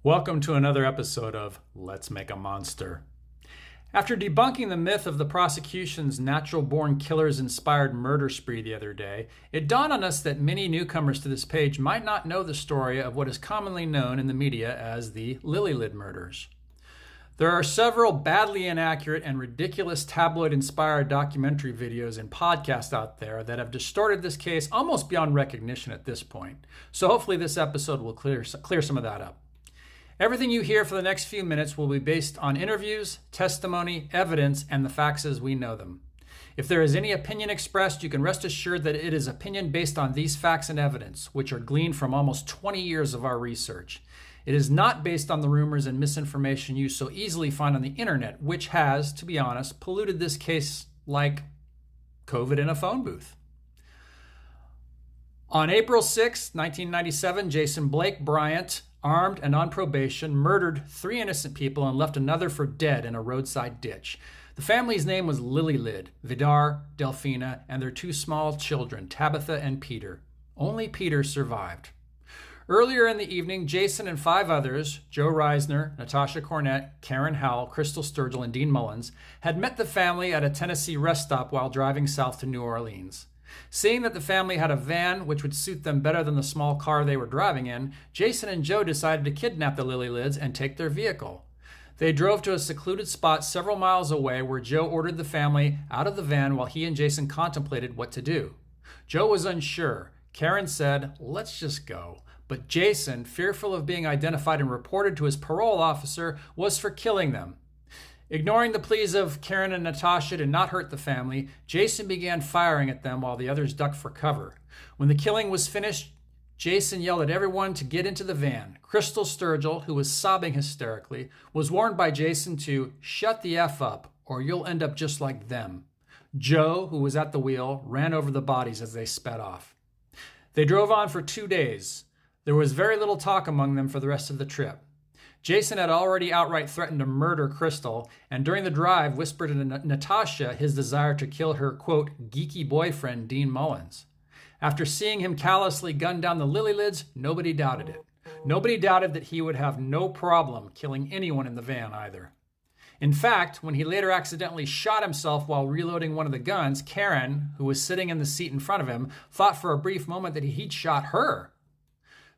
Welcome to another episode of Let's Make a Monster. After debunking the myth of the prosecution's natural-born killers-inspired murder spree the other day, it dawned on us that many newcomers to this page might not know the story of what is commonly known in the media as the Lillelid Murders. There are several badly inaccurate and ridiculous tabloid-inspired documentary videos and podcasts out there that have distorted this case almost beyond recognition at this point. So hopefully this episode will clear some of that up. Everything you hear for the next few minutes will be based on interviews, testimony, evidence, and the facts as we know them. If there is any opinion expressed, you can rest assured that it is opinion based on these facts and evidence, which are gleaned from almost 20 years of our research. It is not based on the rumors and misinformation you so easily find on the internet, which has, to be honest, polluted this case like COVID in a phone booth. On April 6, 1997, Jason Blake Bryant, armed and on probation, murdered 3 innocent people and left another for dead in a roadside ditch. The family's name was Lillelid, Vidar, Delphina, and their 2 small children, Tabitha and Peter. Only Peter survived. Earlier in the evening, Jason and 5 others, Joe Reisner, Natasha Cornett, Karen Howell, Crystal Sturgill, and Dean Mullins, had met the family at a Tennessee rest stop while driving south to New Orleans. Seeing that the family had a van which would suit them better than the small car they were driving in, Jason and Joe decided to kidnap the Lillelids and take their vehicle. They drove to a secluded spot several miles away where Joe ordered the family out of the van while he and Jason contemplated what to do. Joe was unsure. Karen said, "Let's just go." But Jason, fearful of being identified and reported to his parole officer, was for killing them. Ignoring the pleas of Karen and Natasha to not hurt the family, Jason began firing at them while the others ducked for cover. When the killing was finished, Jason yelled at everyone to get into the van. Crystal Sturgill, who was sobbing hysterically, was warned by Jason to shut the F up or you'll end up just like them. Joe, who was at the wheel, ran over the bodies as they sped off. They drove on for 2 days. There was very little talk among them for the rest of the trip. Jason had already outright threatened to murder Crystal, and during the drive whispered to Natasha his desire to kill her, quote, geeky boyfriend, Dean Mullins. After seeing him callously gun down the Lillelids, nobody doubted it. Nobody doubted that he would have no problem killing anyone in the van either. In fact, when he later accidentally shot himself while reloading one of the guns, Karen, who was sitting in the seat in front of him, thought for a brief moment that he'd shot her.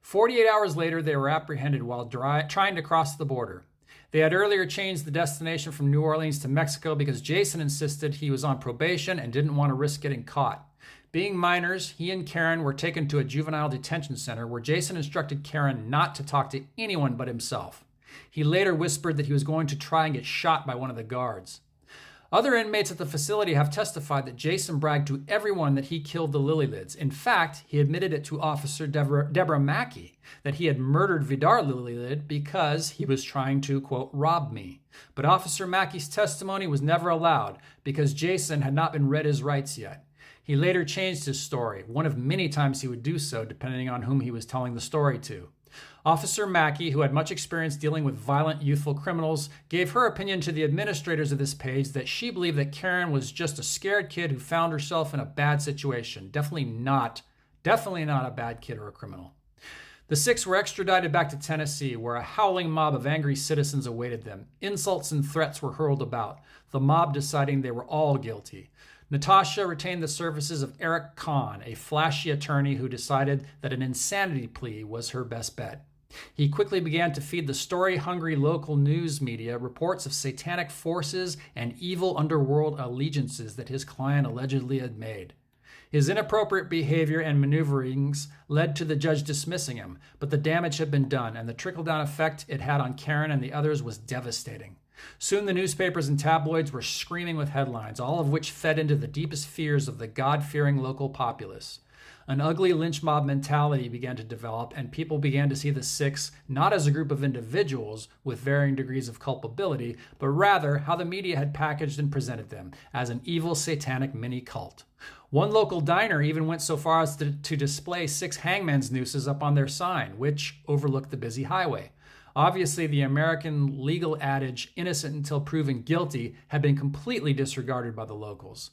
48 hours later, they were apprehended while trying to cross the border. They had earlier changed the destination from New Orleans to Mexico because Jason insisted he was on probation and didn't want to risk getting caught. Being minors, he and Karen were taken to a juvenile detention center where Jason instructed Karen not to talk to anyone but himself. He later whispered that he was going to try and get shot by one of the guards. Other inmates at the facility have testified that Jason bragged to everyone that he killed the Lillelids. In fact, he admitted it to Officer Deborah Mackey that he had murdered Vidar Lillelid because he was trying to, quote, rob me. But Officer Mackey's testimony was never allowed because Jason had not been read his rights yet. He later changed his story, one of many times he would do so depending on whom he was telling the story to. Officer Mackey, who had much experience dealing with violent youthful criminals, gave her opinion to the administrators of this page that she believed that Karen was just a scared kid who found herself in a bad situation. Definitely not a bad kid or a criminal. The 6 were extradited back to Tennessee, where a howling mob of angry citizens awaited them. Insults and threats were hurled about, the mob deciding they were all guilty. Natasha retained the services of Eric Kahn, a flashy attorney who decided that an insanity plea was her best bet. He quickly began to feed the story-hungry local news media reports of satanic forces and evil underworld allegiances that his client allegedly had made. His inappropriate behavior and maneuverings led to the judge dismissing him, but the damage had been done, and the trickle-down effect it had on Karen and the others was devastating. Soon the newspapers and tabloids were screaming with headlines, all of which fed into the deepest fears of the God-fearing local populace. An ugly lynch mob mentality began to develop, and people began to see the 6 not as a group of individuals with varying degrees of culpability, but rather how the media had packaged and presented them, as an evil satanic mini-cult. One local diner even went so far as to display 6 hangman's nooses up on their sign, which overlooked the busy highway. Obviously, the American legal adage, innocent until proven guilty, had been completely disregarded by the locals.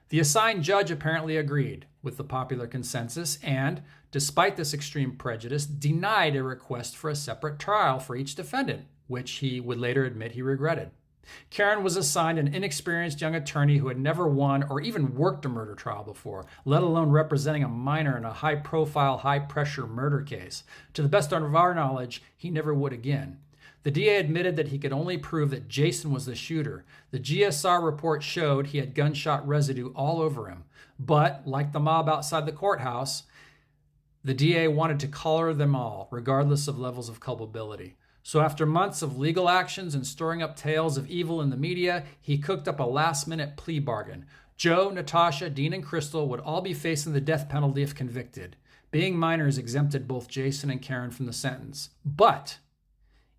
The assigned judge apparently agreed with the popular consensus and, despite this extreme prejudice, denied a request for a separate trial for each defendant, which he would later admit he regretted. Karen was assigned an inexperienced young attorney who had never won or even worked a murder trial before, let alone representing a minor in a high-profile, high-pressure murder case. To the best of our knowledge, he never would again. The DA admitted that he could only prove that Jason was the shooter. The GSR report showed he had gunshot residue all over him. But, like the mob outside the courthouse, the DA wanted to collar them all, regardless of levels of culpability. So after months of legal actions and storing up tales of evil in the media, he cooked up a last-minute plea bargain. Joe, Natasha, Dean, and Crystal would all be facing the death penalty if convicted. Being minors exempted both Jason and Karen from the sentence. But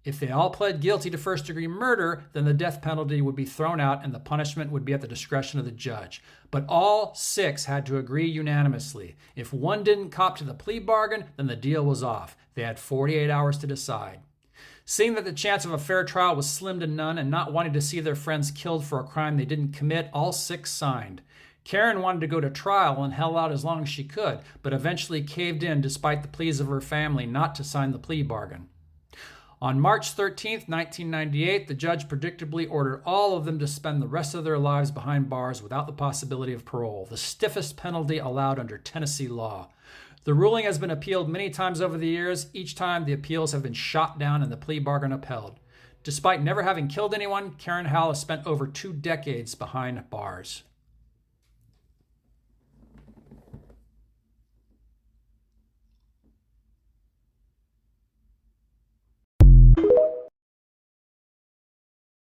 if they all pled guilty to first-degree murder, then the death penalty would be thrown out and the punishment would be at the discretion of the judge. But all 6 had to agree unanimously. If one didn't cop to the plea bargain, then the deal was off. They had 48 hours to decide. Seeing that the chance of a fair trial was slim to none and not wanting to see their friends killed for a crime they didn't commit, all 6 signed. Karen wanted to go to trial and held out as long as she could, but eventually caved in despite the pleas of her family not to sign the plea bargain. On March 13, 1998, the judge predictably ordered all of them to spend the rest of their lives behind bars without the possibility of parole, the stiffest penalty allowed under Tennessee law. The ruling has been appealed many times over the years. Each time, the appeals have been shot down and the plea bargain upheld. Despite never having killed anyone, Karen Howell has spent over 2 decades behind bars.